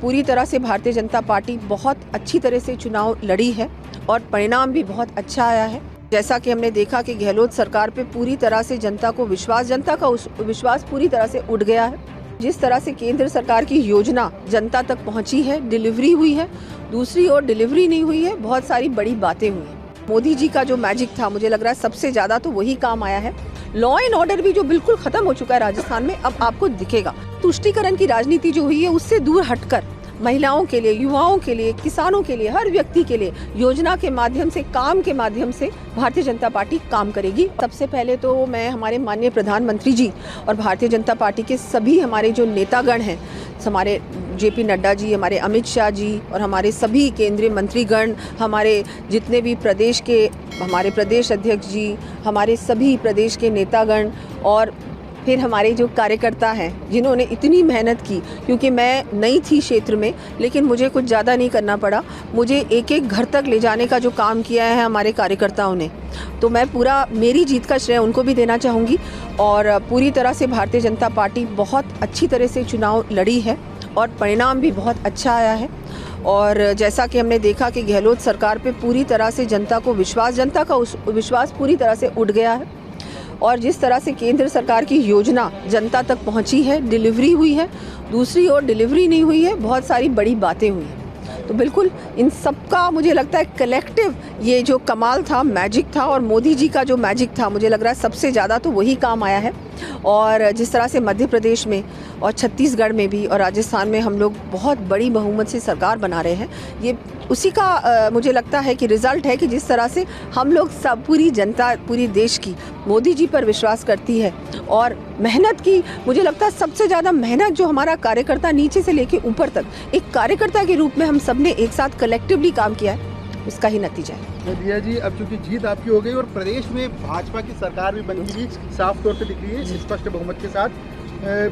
पूरी तरह से भारतीय जनता पार्टी बहुत अच्छी तरह से चुनाव लड़ी है और परिणाम भी बहुत अच्छा आया है। जैसा कि हमने देखा कि गहलोत सरकार पे पूरी तरह से जनता का विश्वास पूरी तरह से उठ गया है। जिस तरह से केंद्र सरकार की योजना जनता तक पहुंची है, डिलीवरी हुई है, दूसरी ओर डिलीवरी नहीं हुई है, बहुत सारी बड़ी बातें हुई हैं। मोदी जी का जो मैजिक था, मुझे लग रहा है सबसे ज़्यादा तो वही काम आया है। लॉ एंड ऑर्डर भी जो बिल्कुल खत्म हो चुका है राजस्थान में, अब आपको दिखेगा। तुष्टीकरण की राजनीति जो हुई है उससे दूर हटकर महिलाओं के लिए, युवाओं के लिए, किसानों के लिए, हर व्यक्ति के लिए योजना के माध्यम से, काम के माध्यम से भारतीय जनता पार्टी काम करेगी। सबसे पहले तो मैं हमारे माननीय प्रधानमंत्री जी और भारतीय जनता पार्टी के सभी हमारे जो नेतागण हैं, हमारे JP नड्डा जी, हमारे अमित शाह जी और हमारे सभी केंद्रीय मंत्रीगण, हमारे जितने भी प्रदेश के हमारे प्रदेश अध्यक्ष जी, हमारे सभी प्रदेश के नेतागण और फिर हमारे जो कार्यकर्ता हैं जिन्होंने इतनी मेहनत की, क्योंकि मैं नई थी क्षेत्र में, लेकिन मुझे कुछ ज़्यादा नहीं करना पड़ा। मुझे एक एक घर तक ले जाने का जो काम किया है हमारे कार्यकर्ताओं ने, तो मैं पूरा मेरी जीत का श्रेय उनको भी देना चाहूँगी। और पूरी तरह से भारतीय जनता पार्टी बहुत अच्छी तरह से चुनाव लड़ी है और परिणाम भी बहुत अच्छा आया है। और जैसा कि हमने देखा कि गहलोत सरकार पे पूरी तरह से जनता का विश्वास पूरी तरह से उठ गया है और जिस तरह से केंद्र सरकार की योजना जनता तक पहुंची है, डिलीवरी हुई है, दूसरी ओर डिलीवरी नहीं हुई है, बहुत सारी बड़ी बातें हुई हैं। तो बिल्कुल इन सब का मुझे लगता है कलेक्टिव ये जो कमाल था, मैजिक था, और मोदी जी का जो मैजिक था, मुझे लग रहा है सबसे ज़्यादा तो वही काम आया है। और जिस तरह से मध्य प्रदेश में और छत्तीसगढ़ में भी और राजस्थान में हम लोग बहुत बड़ी बहुमत से सरकार बना रहे हैं, ये उसी का मुझे लगता है कि रिज़ल्ट है कि जिस तरह से हम लोग सब, पूरी जनता, पूरी देश की मोदी जी पर विश्वास करती है और मेहनत की। मुझे लगता है सबसे ज़्यादा मेहनत जो हमारा कार्यकर्ता नीचे से लेके ऊपर तक, एक कार्यकर्ता के रूप में हम सब ने एक साथ कलेक्टिवली काम किया है, उसका ही नतीजा है। दिया जी, अब चूंकि जीत आपकी हो गई और प्रदेश में भाजपा की सरकार भी बन गई, साफ तौर पे दिख रही है स्पष्ट बहुमत के साथ।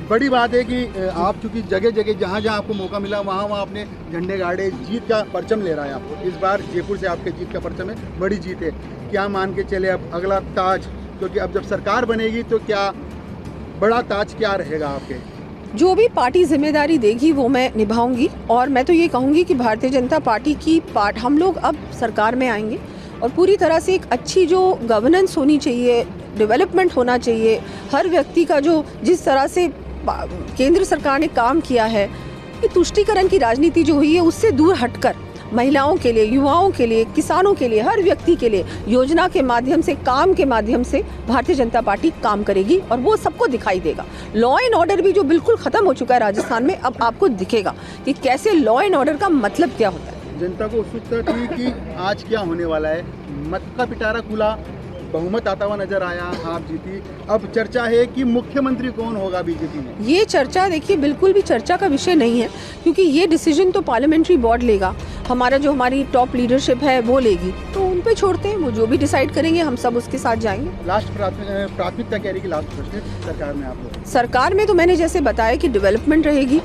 बड़ी बात है कि आप चूंकि जगह जगह जहाँ जहाँ आपको मौका मिला वहाँ वहाँ अपने झंडे गाड़े, जीत का परचम ले रहा है आपको। इस बार जयपुर से आपके जीत का परचम है, बड़ी जीत है। क्या मान के चले अब अगला ताज, क्योंकि अब जब सरकार बनेगी तो क्या बड़ा ताज क्या रहेगा आपके? जो भी पार्टी जिम्मेदारी देगी वो मैं निभाऊंगी। और मैं तो ये कहूँगी कि भारतीय जनता पार्टी की हम लोग अब सरकार में आएंगे और पूरी तरह से एक अच्छी जो गवर्नेंस होनी चाहिए, डेवलपमेंट होना चाहिए, हर व्यक्ति का जो जिस तरह से केंद्र सरकार ने काम किया है, कि तुष्टीकरण की राजनीति जो हुई है उससे दूर हटकर महिलाओं के लिए, युवाओं के लिए, किसानों के लिए, हर व्यक्ति के लिए योजना के माध्यम से, काम के माध्यम से भारतीय जनता पार्टी काम करेगी और वो सबको दिखाई देगा। लॉ एंड ऑर्डर भी जो बिल्कुल खत्म हो चुका है राजस्थान में, अब आपको दिखेगा कि कैसे लॉ एंड ऑर्डर का मतलब क्या होता है। जनता को उत्सुकता थी कि आज क्या होने वाला है। मत का पिटारा खुला, बहुमत आता हुआ नजर आया, आप जीती। अब चर्चा है कि मुख्यमंत्री कौन होगा बीजेपी में। ये चर्चा देखिए बिल्कुल भी चर्चा का विषय नहीं है, क्योंकि ये डिसीजन तो पार्लियामेंट्री बोर्ड लेगा, हमारी टॉप लीडरशिप है वो लेगी, तो उन पे छोड़ते हैं, वो जो भी डिसाइड करेंगे हम सब उसके साथ जाएंगे। लास्ट प्राथमिकता क्या रहेगी लास्ट प्रश्न सरकार में आप लोग? सरकार में तो मैंने जैसे बताया कि डेवलपमेंट रहेगी,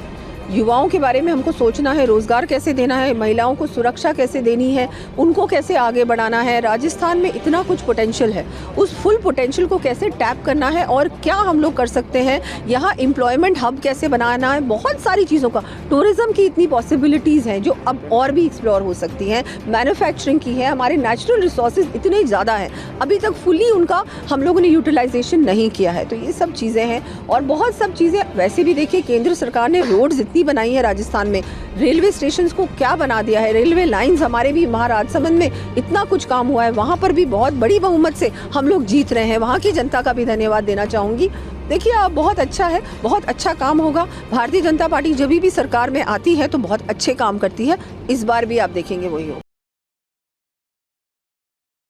युवाओं के बारे में हमको सोचना है, रोजगार कैसे देना है, महिलाओं को सुरक्षा कैसे देनी है, उनको कैसे आगे बढ़ाना है। राजस्थान में इतना कुछ पोटेंशियल है, उस फुल पोटेंशियल को कैसे टैप करना है और क्या हम लोग कर सकते हैं, यहाँ एम्प्लॉयमेंट हब कैसे बनाना है, बहुत सारी चीज़ों का, टूरिज्म की इतनी पॉसिबिलिटीज़ हैं जो अब और भी एक्सप्लोर हो सकती हैं, मैन्युफैक्चरिंग की है, हमारे नेचुरल रिसोर्सेज इतने ज़्यादा हैं, अभी तक फुली उनका हम लोगों ने यूटिलाइजेशन नहीं किया है। तो ये सब चीज़ें हैं और बहुत सब चीज़ें। वैसे भी देखिए केंद्र सरकार ने रोड्स बनाई है राजस्थान में, रेलवे स्टेशंस को क्या बना दिया है, रेलवे लाइंस हमारे भी महाराजसमंद में इतना कुछ काम हुआ है, वहां पर भी बहुत बड़ी बहुमत से हम लोग जीत रहे हैं। वहां की जनता का भी धन्यवाद देना चाहूंगी। देखिए अब बहुत अच्छा है, बहुत अच्छा काम होगा। भारतीय जनता पार्टी जब भी सरकार में आती है तो बहुत अच्छे काम करती है, इस बार भी आप देखेंगे वही होगा।